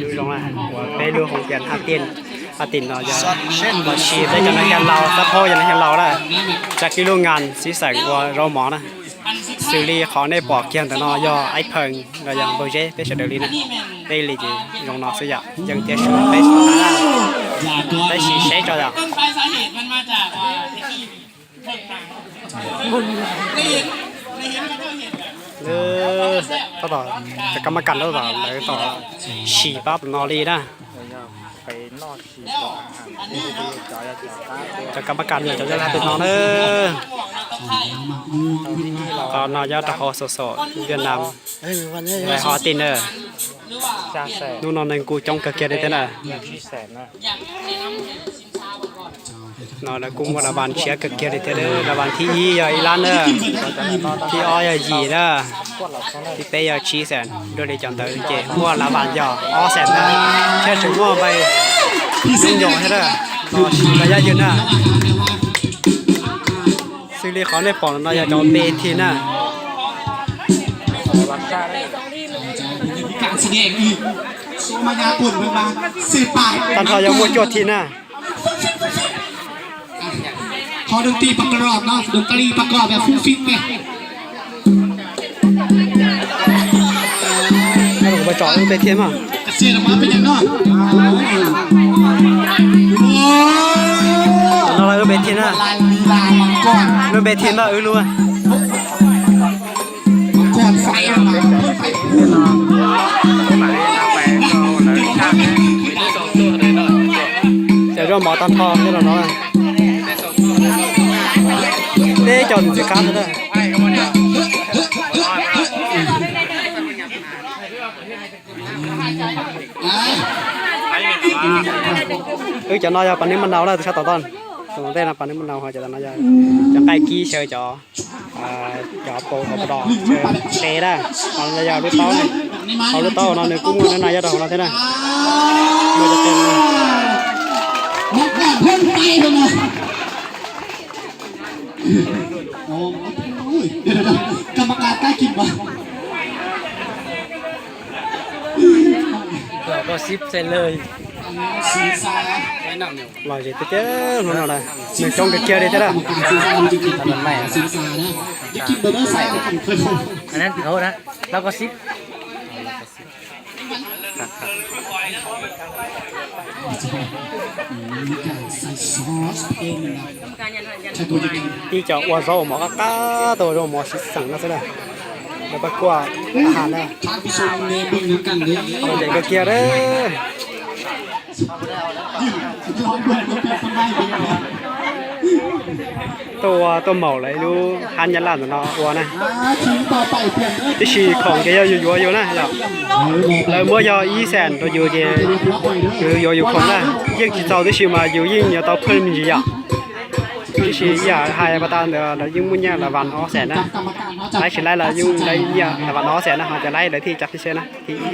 ดูตรงนั้นไปดูของเกียนอาตินเราจะมาชีได้จากนั้นเราซัพพอร์ตอย่างนั้นเราได้จากที่โรงงานสีใสกว่าเราหมอนะซีรีส์เขาในปอกเกียนแต่นอย่อไอเพิงเรายังโปรเจกต์ไปเฉลี่ยนะไปลีจีลงนอสยามยังเตี้ยชุดไปสตาร์ไปฉีเช็คจอดต้นปลายสาเหตุมันมาจากที่เพิ่มตังได้เห็นก็ต้องเห็นต่อจะกรรมการแล้วต่อเลยต่อฉีปั๊บนอรีนะไปนอกชีต่อจะกรรมการเนี่ยจะได้เป็นน้องตอนนอยตะคอสดเวียดนามไปฮอตินนู่นนอนในกูจงกระเกียดได้แต่น่ะนอนในกุ้งวันละวันเชียกระเกียดได้แต่เด้อละวันที่ยี่ยอีลานเด้อที่อ้อยยี่เด้อที่เป้ยชีแสนโดยจังเตอเจมัวละวันยออ้อแสนนะแค่ถึงมัวไปซึ่งยอให้เด้อรอชีระยะยืนน่ะซีรีส์เขาในปอนนอยจะเบทีน่ะการแสดงอีกโซมายาปุ่นเพิ่งมาสืบปากตอนเขายังมัวโจทย์ทีน่ะขอดนตรีประกอบเนาะดนตรีประกอบแบบฟุ้งฟิ้งไหมแล้วผมไปจอดเบทีมั้งเสียงมาเป็นอย่างนอกอะไรก็เบทีน่ะเรื่องเบทีน่ะรู้อ่ะก่อนไฟเดี๋ยวเราหมอตันทองนี่เราเนาะเด้จนจะการเลยจะnói raปันนี้มันเอาแล้วจะต่อต้นตรงนี้นะปันนี้มันเอาเขาจะnói raจะไปกี้เชยจอโปกับดอกเชยได้เอาเลยเอาลูกโต้เนี่ยเอาลูกโต้นอนในกุ้งนั่นนายจะดอกเราเท่านั้นมันจะเป็นมันก็เพิ่มไปเลยนะโอ้ยกรรมการใกล้กินวะเราก็ซิปเซนเลยลอยจะเจ๊มันอะไรหนึ่งจงกระเกียร์ได้จ้ะมันไม่ซีซ่านะยิ่งกินเบอร์ใส่ก็กินเคยคงอันนั้นเขานะแล้วก็ซิปใส่ซอสเองนะใช่ตัวจริงที่จะว่าเราหมอกก้าตัวเราหมอสิสั่งนะสินะแล้วก็กว่าอาหารนะทางผู้ชมเนี่ยบึ้งน้ำกันเลยเราเด็กกระเกียร์เลยตัวเหมาเลยดูหันยันหลานตัวน้อวัวนะที่ชีของแกอยู่นะเหรอแล้วเมื่อยอีแสนตัวอยู่เจอยู่คนนะยิ่งที่เราที่ชีมาอยู่ยิ่งอย่าต้องเพิ่มยิ่งอ่ะที่ชีอย่าหายประตานเดี๋ยวยิ่งมุ่งเนี่ยละวันอ้อแสนนะไล่ชิ้นไล่ละยิ่งไล่เนี่ยละวันอ้อแสนนะเขาจะไล่เลยที่จับที่เชนะ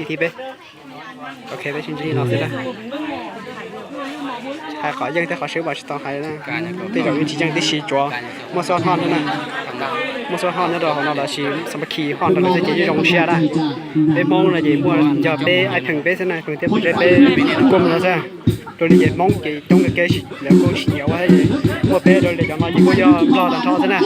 ที่ไปโอเคไปชิ้นที่น้องสินะ还好，应该好手吧，是当还呢。这个问题讲的是做，没说好呢，没说好那个好那个是什么气好那个是解决容些啦。被蒙了就摸，就被爱平被是呢，平时不是被过门了噻。ตัวนี้มองเกี่ยตรงกับเกี่ยแล้วก็เฉียวว่าว่าเป๊ะโดยเลยจะมายิ่งก็ย่อรอตอนท้อซะนะ